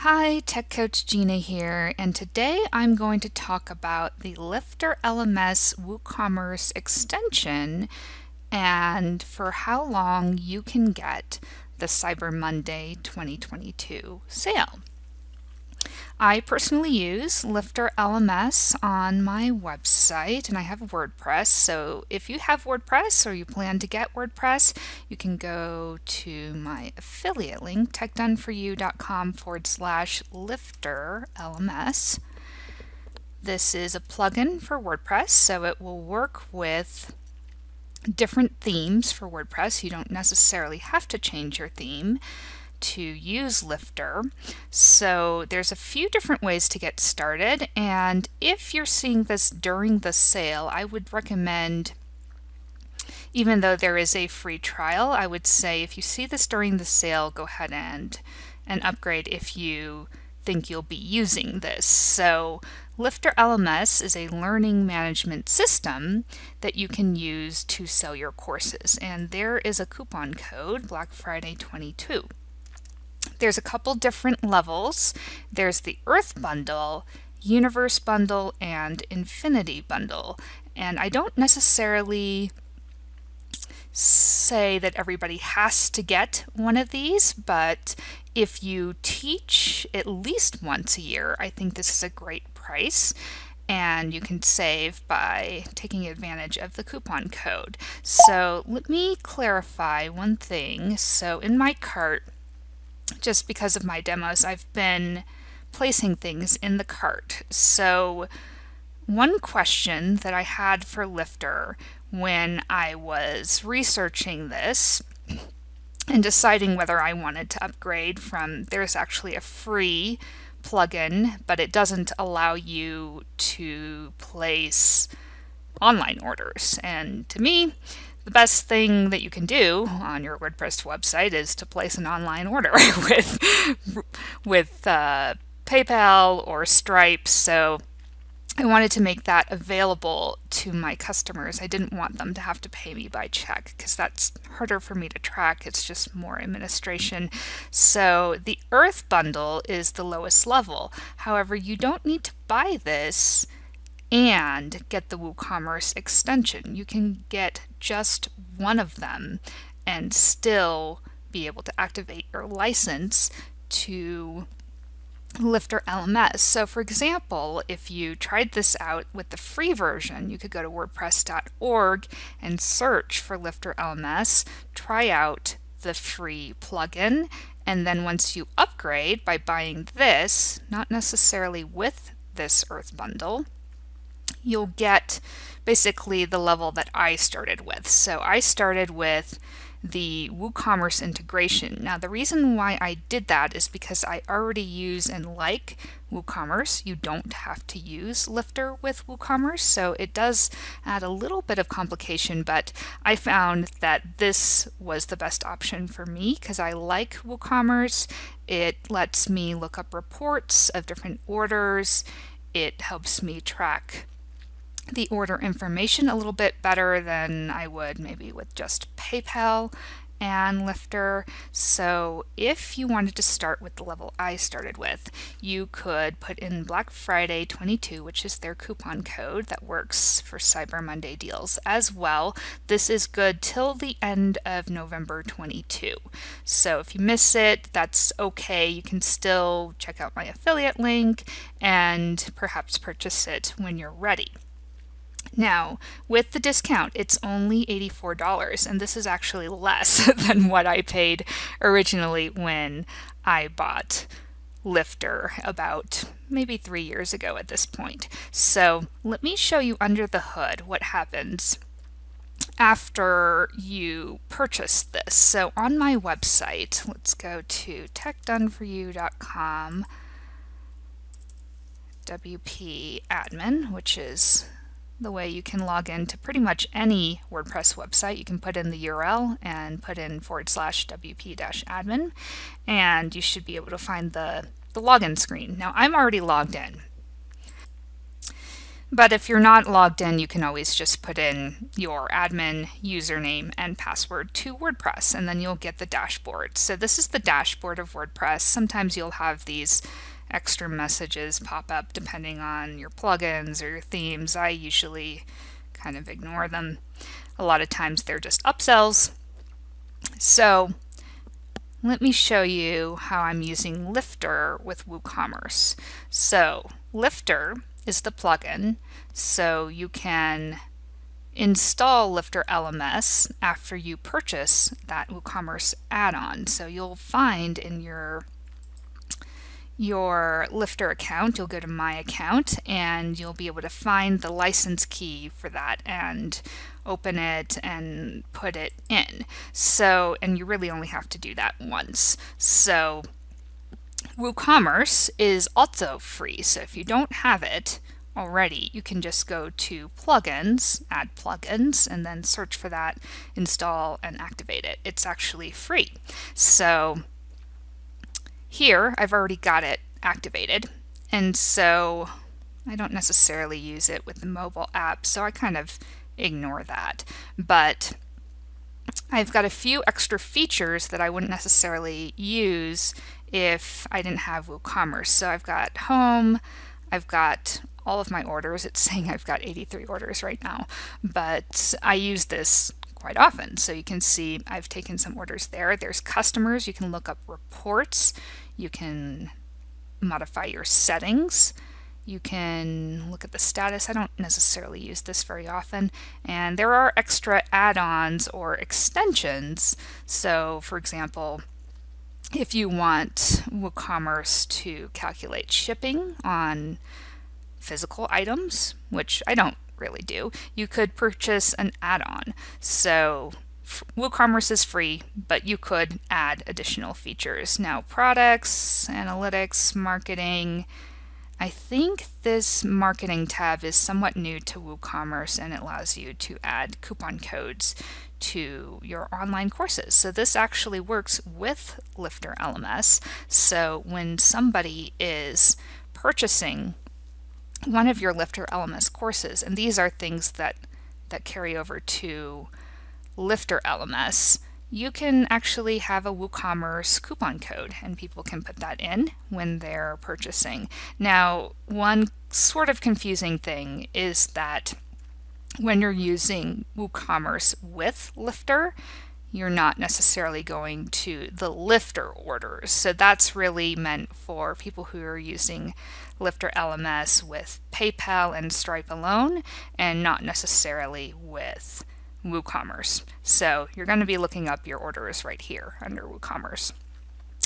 Hi, Tech Coach Gina here, and today I'm going to talk about the LifterLMS WooCommerce extension and for how long you can get the Cyber Monday 2022 sale. I personally use LifterLMS on my website, and I have WordPress. So if you have WordPress or you plan to get WordPress, you can go to my affiliate link, techdoneforyou.com/LifterLMS. This is a plugin for WordPress, so it will work with different themes for WordPress. You don't necessarily have to change your theme to use Lifter. So there's a few different ways to get started, and if you're seeing this during the sale, I would recommend, even though there is a free trial, I would say if you see this during the sale, go ahead and upgrade if you think you'll be using this. So LifterLMS is a learning management system that you can use to sell your courses, and there is a coupon code, Black Friday 22. There's a couple different levels. There's the Earth Bundle, Universe Bundle, and Infinity Bundle. And I don't necessarily say that everybody has to get one of these, but if you teach at least once a year, I think this is a great price. And you can save by taking advantage of the coupon code. So let me clarify one thing. So in my cart, just because of my demos, I've been placing things in the cart. So one question that I had for Lifter when I was researching this and deciding whether I wanted to upgrade from, there's actually a free plugin, but it doesn't allow you to place online orders. And to me, the best thing that you can do on your WordPress website is to place an online order with PayPal or Stripe. So I wanted to make that available to my customers. I didn't want them to have to pay me by check because that's harder for me to track. It's just more administration. So the Earth Bundle is the lowest level. However, you don't need to buy this and get the WooCommerce extension. You can get just one of them and still be able to activate your license to LifterLMS. So for example, if you tried this out with the free version, you could go to wordpress.org and search for LifterLMS, try out the free plugin, and then once you upgrade by buying this, not necessarily with this Earth Bundle, you'll get basically the level that I started with. So I started with the WooCommerce integration. Now the reason why I did that is because I already use and like WooCommerce. You don't have to use Lifter with WooCommerce, so it does add a little bit of complication, but I found that this was the best option for me because I like WooCommerce. It lets me look up reports of different orders. It helps me track the order information a little bit better than I would maybe with just PayPal and Lifter. So if you wanted to start with the level I started with, you could put in Black Friday 22, which is their coupon code that works for Cyber Monday deals as well. This is good till the end of November 22. So if you miss it, that's okay. You can still check out my affiliate link and perhaps purchase it when you're ready. Now, with the discount, it's only $84, and this is actually less than what I paid originally when I bought Lifter about maybe 3 years ago at this point. So let me show you under the hood what happens after you purchase this. So on my website, let's go to techdoneforyou.com WP admin, which is the way you can log into pretty much any WordPress website. You can put in the URL and put in /WP-admin, and you should be able to find the login screen. Now I'm already logged in. But if you're not logged in, you can always just put in your admin username and password to WordPress, and then you'll get the dashboard. So this is the dashboard of WordPress. Sometimes you'll have these extra messages pop up depending on your plugins or your themes. I usually kind of ignore them. A lot of times they're just upsells. So let me show you how I'm using Lifter with WooCommerce. So Lifter is the plugin, so you can install LifterLMS after you purchase that WooCommerce add-on. So you'll find in your Lifter account, you'll go to My Account and you'll be able to find the license key for that and open it and put it in. So, and you really only have to do that once. So WooCommerce is also free. So if you don't have it already, you can just go to plugins, add plugins, and then search for that, install, and activate it. It's actually free. So here, I've already got it activated, and so I don't necessarily use it with the mobile app, so I kind of ignore that. But I've got a few extra features that I wouldn't necessarily use if I didn't have WooCommerce. So I've got home, I've got all of my orders. It's saying I've got 83 orders right now, but I use this quite often. So you can see I've taken some orders there. There's customers. You can look up reports. You can modify your settings. You can look at the status. I don't necessarily use this very often. And there are extra add-ons or extensions. So for example, if you want WooCommerce to calculate shipping on physical items, which I don't really do, you could purchase an add-on. So WooCommerce is free, but you could add additional features. Now, products, analytics, marketing. I think this marketing tab is somewhat new to WooCommerce, and it allows you to add coupon codes to your online courses. So this actually works with LifterLMS. So when somebody is purchasing one of your LifterLMS courses, and these are things that carry over to LifterLMS, you can actually have a WooCommerce coupon code, and people can put that in when they're purchasing. Now, one sort of confusing thing is that when you're using WooCommerce with Lifter, you're not necessarily going to the Lifter orders. So that's really meant for people who are using LifterLMS with PayPal and Stripe alone, and not necessarily with WooCommerce. So you're going to be looking up your orders right here under WooCommerce.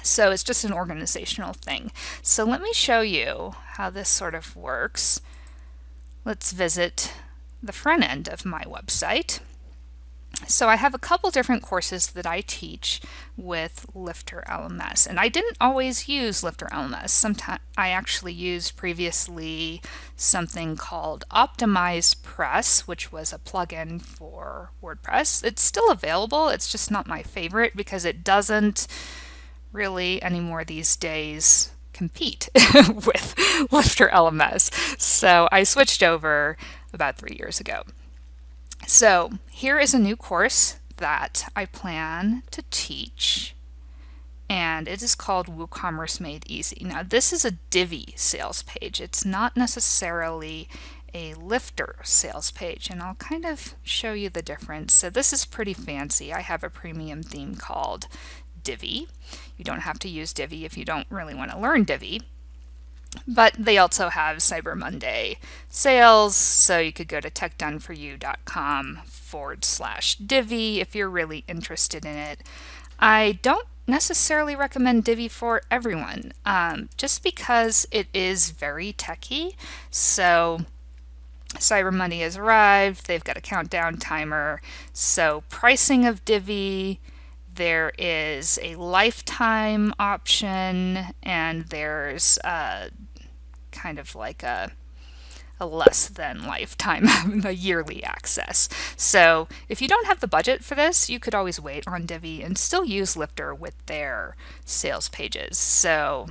So it's just an organizational thing. So let me show you how this sort of works. Let's visit the front end of my website. So I have a couple different courses that I teach with LifterLMS, and I didn't always use LifterLMS. Sometimes I actually used previously something called OptimizePress, which was a plugin for WordPress. It's still available. It's just not my favorite because it doesn't really anymore these days compete with LifterLMS. So I switched over about 3 years ago. So here is a new course that I plan to teach, and it is called WooCommerce Made Easy. Now this is a Divi sales page. It's not necessarily a Lifter sales page, and I'll kind of show you the difference. So this is pretty fancy. I have a premium theme called Divi. You don't have to use Divi if you don't really want to learn Divi. But they also have Cyber Monday sales, so you could go to techdoneforyou.com/Divi if you're really interested in it. I don't necessarily recommend Divi for everyone, just because it is very techy. So Cyber Monday has arrived, they've got a countdown timer. So pricing of Divi, there is a lifetime option, and there's kind of like a less than lifetime, a yearly access. So if you don't have the budget for this, you could always wait on Divi and still use Lifter with their sales pages. So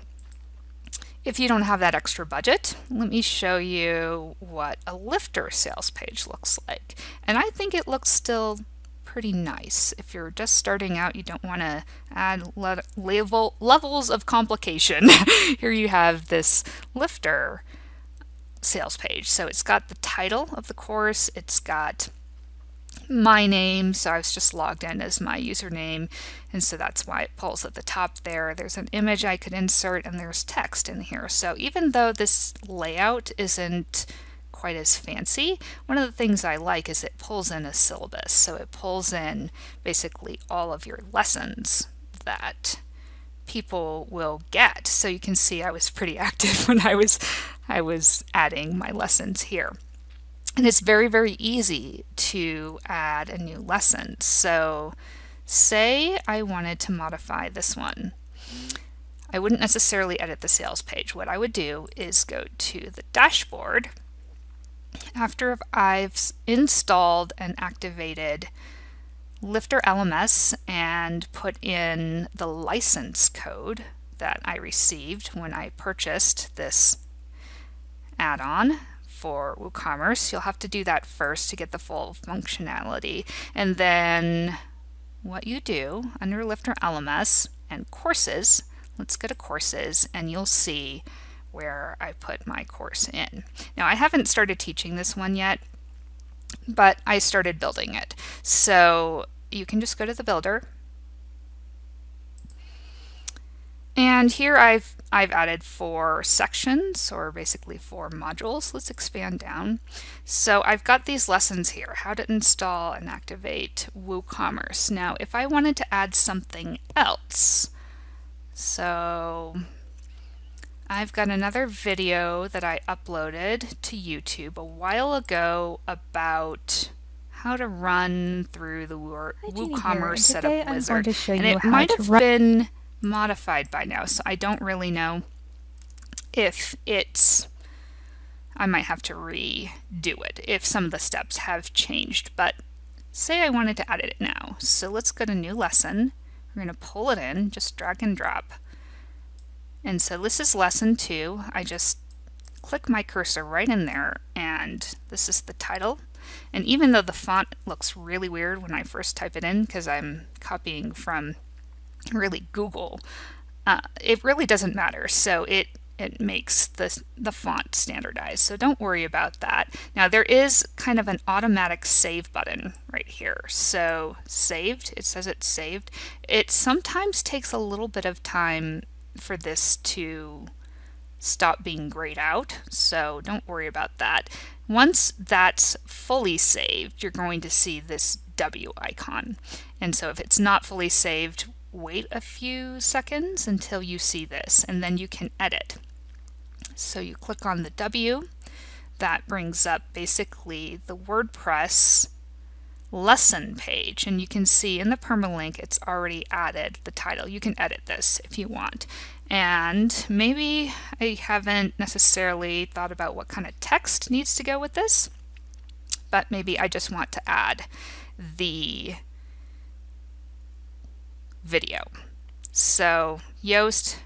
If you don't have that extra budget, let me show you what a Lifter sales page looks like. And I think it looks still pretty nice. If you're just starting out, you don't want to add levels of complication. Here you have this Lifter sales page. So it's got the title of the course, it's got my name, so I was just logged in as my username, and so that's why it pulls at the top there. There's an image I could insert, and there's text in here. So even though this layout isn't quite as fancy, one of the things I like is it pulls in a syllabus. So it pulls in basically all of your lessons that people will get. So you can see I was pretty active when I was adding my lessons here. And it's very, very easy to add a new lesson. So say I wanted to modify this one. I wouldn't necessarily edit the sales page. What I would do is go to the dashboard. After I've installed and activated LifterLMS and put in the license code that I received when I purchased this add-on for WooCommerce. You'll have to do that first to get the full functionality. And then what you do under LifterLMS and courses, let's go to courses, and you'll see where I put my course in. Now I haven't started teaching this one yet, but I started building it. So you can just go to the builder. And here I've added 4 sections, or basically 4 modules. Let's expand down. So I've got these lessons here, how to install and activate WooCommerce. Now if I wanted to add something else, so I've got another video that I uploaded to YouTube a while ago about how to run through the WooCommerce setup wizard. And it might have been modified by now, so I don't really know if I might have to redo it if some of the steps have changed, but say I wanted to edit it now. So let's go to new lesson. We're going to pull it in, just drag and drop. And so this is lesson 2. I just click my cursor right in there, and this is the title. And even though the font looks really weird when I first type it in, because I'm copying from really Google, it really doesn't matter. So it makes the font standardized. So don't worry about that. Now there is kind of an automatic save button right here. So saved, it says it's saved. It sometimes takes a little bit of time for this to stop being grayed out. So don't worry about that. Once that's fully saved, you're going to see this W icon. And so if it's not fully saved, wait a few seconds until you see this, and then you can edit. So you click on the W, that brings up basically the WordPress lesson page, and you can see in the permalink it's already added the title. You can edit this if you want. And maybe I haven't necessarily thought about what kind of text needs to go with this, but maybe I just want to add the video. So Yoast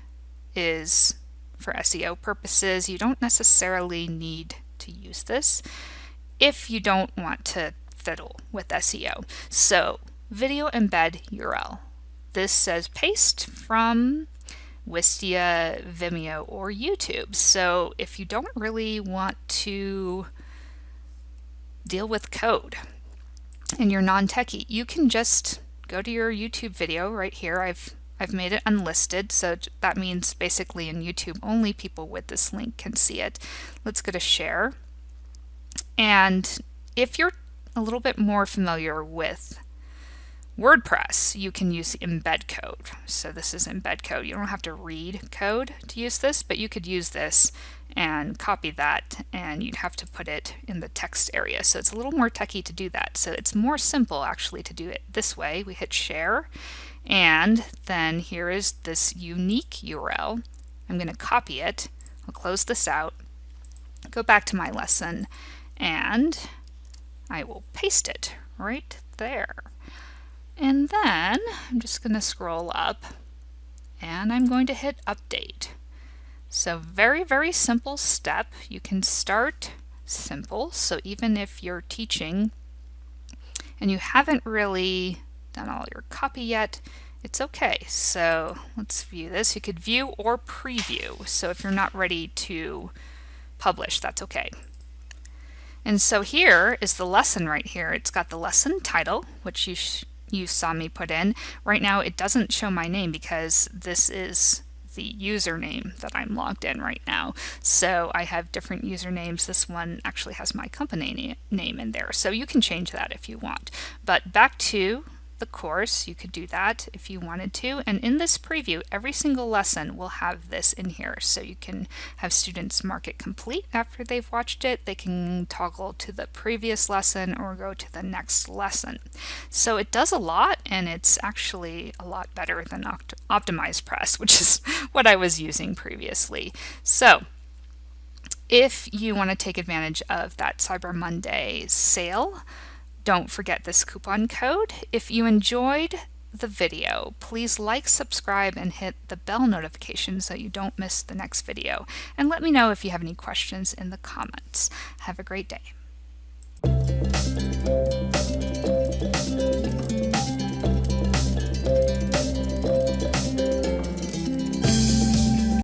is for SEO purposes. You don't necessarily need to use this if you don't want to fiddle with SEO. So video embed URL. This says paste from Wistia, Vimeo, or YouTube. So if you don't really want to deal with code and you're non-techie, you can just go to your YouTube video right here. I've made it unlisted, so that means basically in YouTube only people with this link can see it. Let's go to share. And if you're a little bit more familiar with WordPress, you can use embed code. So this is embed code. You don't have to read code to use this, but you could use this and copy that, and you'd have to put it in the text area. So it's a little more techie to do that. So it's more simple actually to do it this way. We hit share, and then here is this unique URL. I'm going to copy it. I'll close this out, go back to my lesson, and I will paste it right there. And then I'm just going to scroll up, and I'm going to hit update. So very, very simple step. You can start simple. So even if you're teaching and you haven't really done all your copy yet, it's okay. So let's view this. You could view or preview. So if you're not ready to publish, that's okay. And so here is the lesson right here. It's got the lesson title, which you saw me put in. Right now it doesn't show my name because this is the username that I'm logged in right now. So I have different usernames. This one actually has my company name in there. So you can change that if you want. But back to the course, you could do that if you wanted to. And in this preview, every single lesson will have this in here. So you can have students mark it complete after they've watched it. They can toggle to the previous lesson or go to the next lesson. So it does a lot, and it's actually a lot better than OptimizePress, which is what I was using previously. So if you want to take advantage of that Cyber Monday sale, don't forget this coupon code. If you enjoyed the video, please like, subscribe, and hit the bell notification so you don't miss the next video. And let me know if you have any questions in the comments. Have a great day.